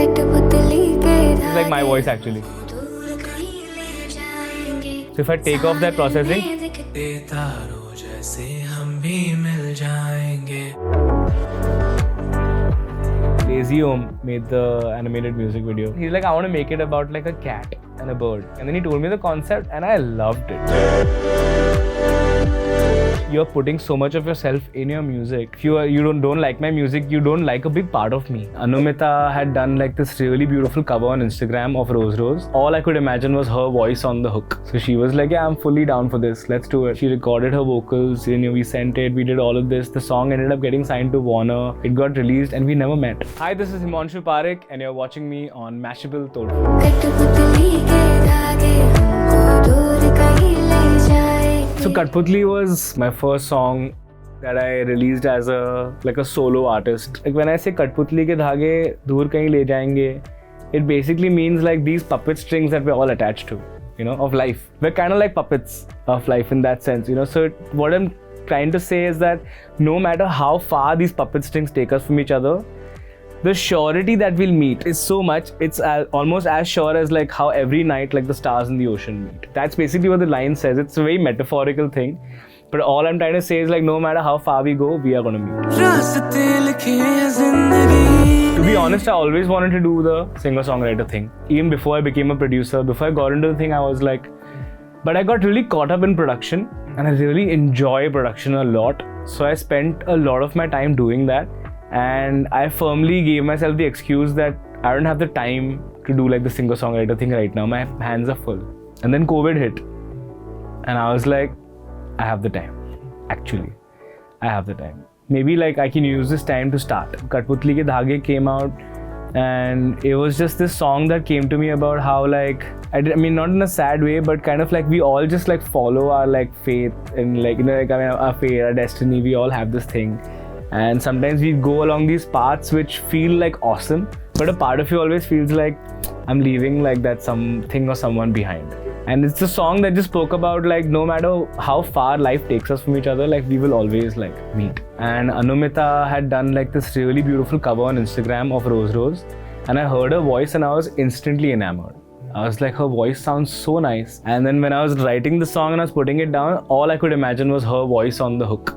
It's like my voice actually. So if I take off that processing, Lazy Om made the animated music video. He's like, I want to make it about like a cat and a bird. And then he told me the concept and I loved it. You're putting so much of yourself in your music. If you don't like my music, you don't like a big part of me. Anumita had done like this really beautiful cover on Instagram of Rose Rose. All I could imagine was her voice on the hook. So she was like, yeah, I'm fully down for this. Let's do it. She recorded her vocals, we sent it, we did all of this. The song ended up getting signed to Warner. It got released and we never met. Hi, this is Himonshu Parikh and you're watching me on Mashable, Todd-Fodd. So Katputli was my first song that I released as a solo artist. Like when I say Katputli ke Dhaage dur kahin le jayenge, it basically means like these puppet strings that we're all attached to, of life. We're kind of like puppets of life in that sense, So what I'm trying to say is that no matter how far these puppet strings take us from each other, the surety that we'll meet is so much, it's almost as sure as like how every night like the stars in the ocean meet. That's basically what the line says. It's a very metaphorical thing. But all I'm trying to say is like no matter how far we go, we are going to meet. To be honest, I always wanted to do the singer-songwriter thing. Even before I became a producer, before I got into the thing, I was like, but I got really caught up in production and I really enjoy production a lot. So I spent a lot of my time doing that. And I firmly gave myself the excuse that I don't have the time to do like the singer-songwriter thing right now. My hands are full. And then COVID hit. And I was like, I have the time. Actually, I have the time. Maybe like I can use this time to start. Katputli ke Dhaage came out and it was just this song that came to me about how like, I mean not in a sad way, but kind of like we all just like follow our like faith and our fate, our destiny. We all have this thing. And sometimes we go along these paths which feel like awesome, but a part of you always feels like I'm leaving like that something or someone behind. And it's a song that just spoke about like no matter how far life takes us from each other, like we will always like meet. And Anumita had done like this really beautiful cover on Instagram of Rose Rose. And I heard her voice and I was instantly enamored. I was like, her voice sounds so nice. And then when I was writing the song and I was putting it down, all I could imagine was her voice on the hook.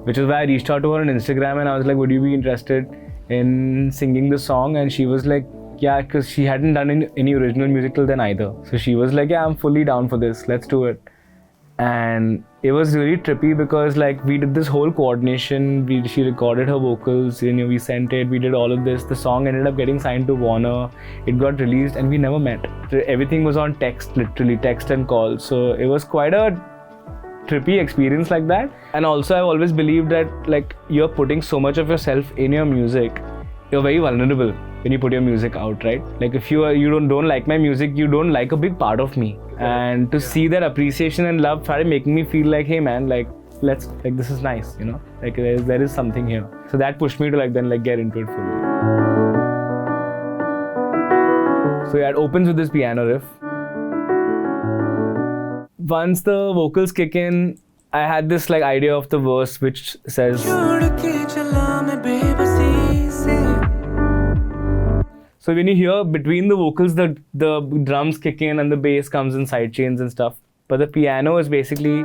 Which is why I reached out to her on Instagram and I was like, would you be interested in singing the song? And she was like, yeah, because she hadn't done any original music till then either. So she was like, yeah, I'm fully down for this. Let's do it. And it was really trippy because like we did this whole coordination. She recorded her vocals, we sent it, we did all of this. The song ended up getting signed to Warner. It got released and we never met. Everything was on text, literally text and call. So it was quite a trippy experience like that. And also I've always believed that like you're putting so much of yourself in your music, you're very vulnerable when you put your music out, right? Like if you don't like my music, you don't like a big part of me. And to see that appreciation and love started making me feel like, hey man, like this is nice, like there is something here. So that pushed me to like then like get into it fully. So yeah, it opens with this piano riff. Once the vocals kick in, I had this like idea of the verse which says, so when you hear between the vocals, the drums kick in and the bass comes in side chains and stuff. But the piano is basically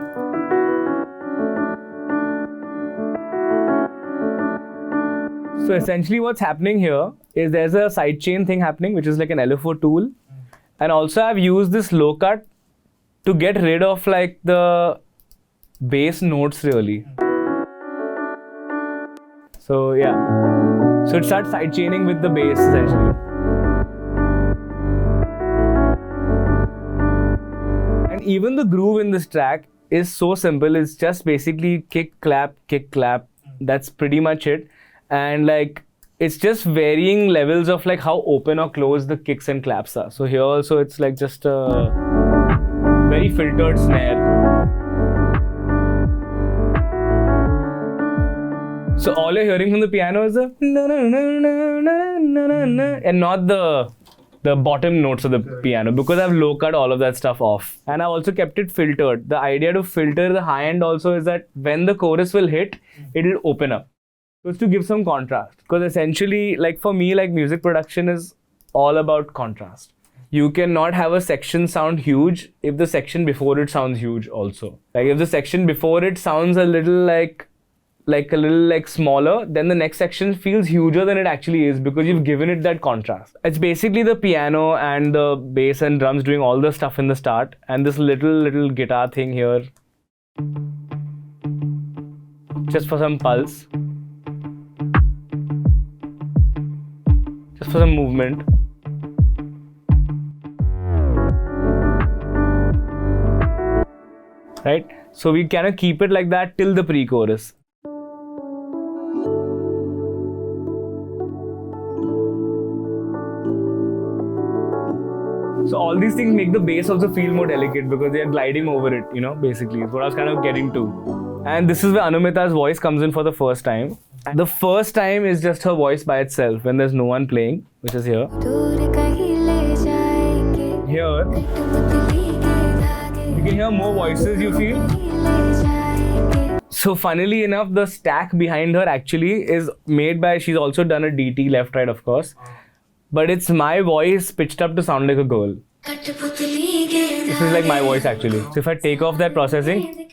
so essentially what's happening here is there's a side chain thing happening, which is like an LFO tool. And also I've used this low cut to get rid of like the bass notes really. So yeah. So it starts side chaining with the bass essentially. And even the groove in this track is so simple. It's just basically kick, clap, kick, clap. That's pretty much it. And like it's just varying levels of like how open or closed the kicks and claps are. So here also it's like just a very filtered snare. So all you're hearing from the piano is the and not the bottom notes of the piano, because I've low cut all of that stuff off. And I also kept it filtered. The idea to filter the high end also is that when the chorus will hit, it'll open up. So it's to give some contrast. Because essentially, like for me, like music production is all about contrast. You cannot have a section sound huge if the section before it sounds huge also. Like if the section before it sounds a little like smaller, then the next section feels huger than it actually is because you've given it that contrast. It's basically the piano and the bass and drums doing all the stuff in the start, and this little guitar thing here just for some pulse, just for some movement. Right? So we kind of keep it like that till the pre-chorus. So all these things make the bass also feel more delicate because they are gliding over it, you know, basically. Is what I was kind of getting to. And this is where Anumita's voice comes in for the first time. The first time is just her voice by itself when there's no one playing, which is here. Here, you can hear more voices, you feel. So funnily enough, the stack behind her actually is made by, she's also done a DT left right of course, but it's my voice pitched up to sound like a girl. This is like my voice actually. So if I take off that processing,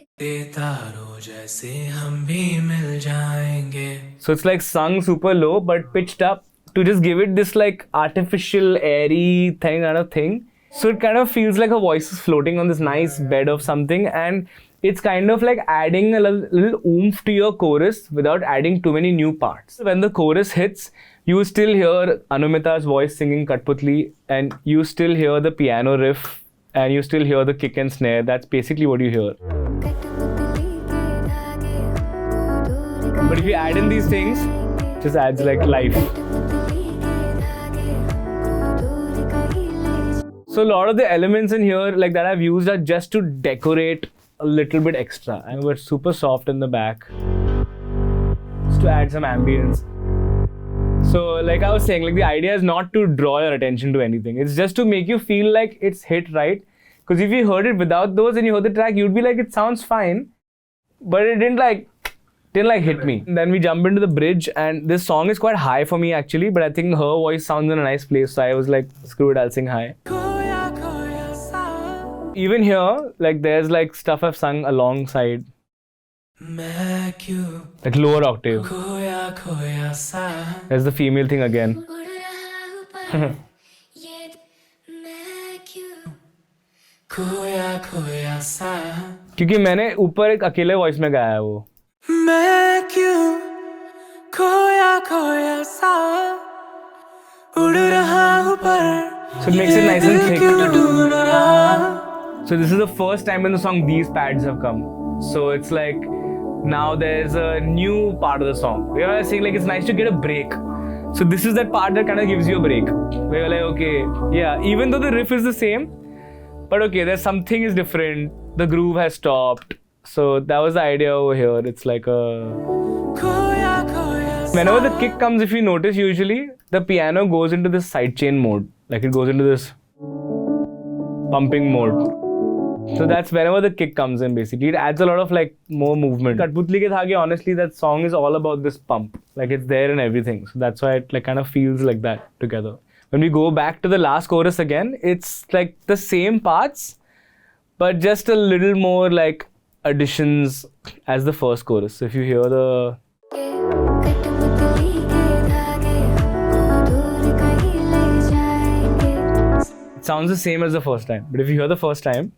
so it's like sung super low but pitched up to just give it this like artificial airy thing kind of thing. So it kind of feels like her voice is floating on this nice bed of something, and it's kind of like adding a little oomph to your chorus without adding too many new parts. When the chorus hits, you still hear Anumita's voice singing Katputli, and you still hear the piano riff, and you still hear the kick and snare. That's basically what you hear. But if you add in these things, it just adds like life. So a lot of the elements in here like that I've used are just to decorate a little bit extra, and we're super soft in the back just to add some ambience. So like I was saying, like the idea is not to draw your attention to anything. It's just to make you feel like it's hit right. Because if you heard it without those and you heard the track, you'd be like, it sounds fine, but it didn't hit me. And then we jump into the bridge, and this song is quite high for me actually, but I think her voice sounds in a nice place, so I was like, screw it, I'll sing high. Even here, like there's like stuff I've sung alongside. Like lower octave. There's the female thing again. क्योंकि मैंने ऊपर एक अकेले voice में गाया है वो. मैं क्यों खोया खोया सा उड़ रहा हूँ पर. So it makes it nice and thick. So this is the first time in the song these pads have come. So it's like now there's a new part of the song. We are saying like it's nice to get a break. So this is that part that kind of gives you a break. Where you're like, okay, yeah, even though the riff is the same, but okay, there's something is different. The groove has stopped. So that was the idea over here. It's like a... Whenever the kick comes, if you notice, usually the piano goes into this sidechain mode. Like it goes into this pumping mode. So that's whenever the kick comes in basically. It adds a lot of like more movement. Katputli ke Dhaage, honestly, that song is all about this pump. Like it's there in everything. So that's why it like kind of feels like that together. When we go back to the last chorus again, it's like the same parts, but just a little more like additions as the first chorus. So if you hear the... It sounds the same as the first time, but if you hear the first time,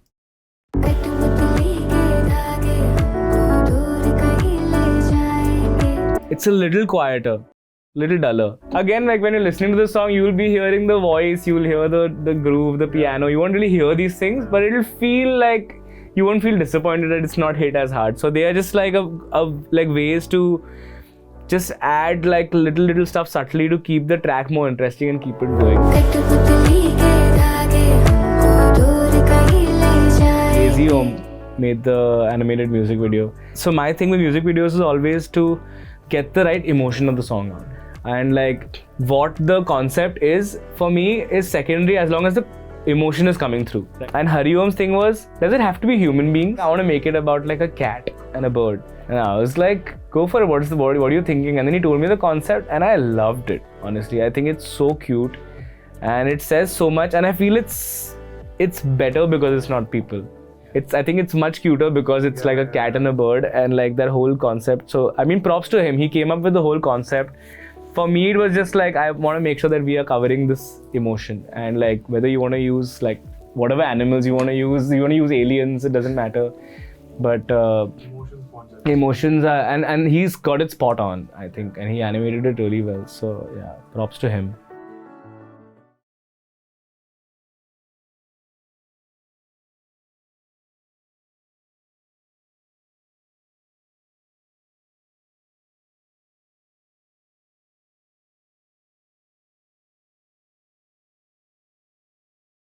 it's a little quieter, little duller. Again, like when you're listening to the song, you will be hearing the voice, you will hear the groove, the piano. You won't really hear these things, but it'll feel like you won't feel disappointed that it's not hit as hard. So they are just like like ways to just add like little stuff subtly to keep the track more interesting and keep it going. Lazy Om made the animated music video. So my thing with music videos is always to get the right emotion of the song out. And like what the concept is for me is secondary as long as the emotion is coming through. And Hari Om's thing was, does it have to be human beings? I want to make it about like a cat and a bird. And I was like, go for it, what are you thinking? And then he told me the concept and I loved it, honestly. I think it's so cute. and it says so much. And I feel it's better because it's not people. I think it's much cuter because it's like a cat and a bird, and like that whole concept. So I mean, props to him. He came up with the whole concept. For me, it was just like, I want to make sure that we are covering this emotion, and like whether you want to use like whatever animals you want to use aliens, it doesn't matter. But emotions are, and he's got it spot on, I think, and he animated it really well. So yeah, props to him.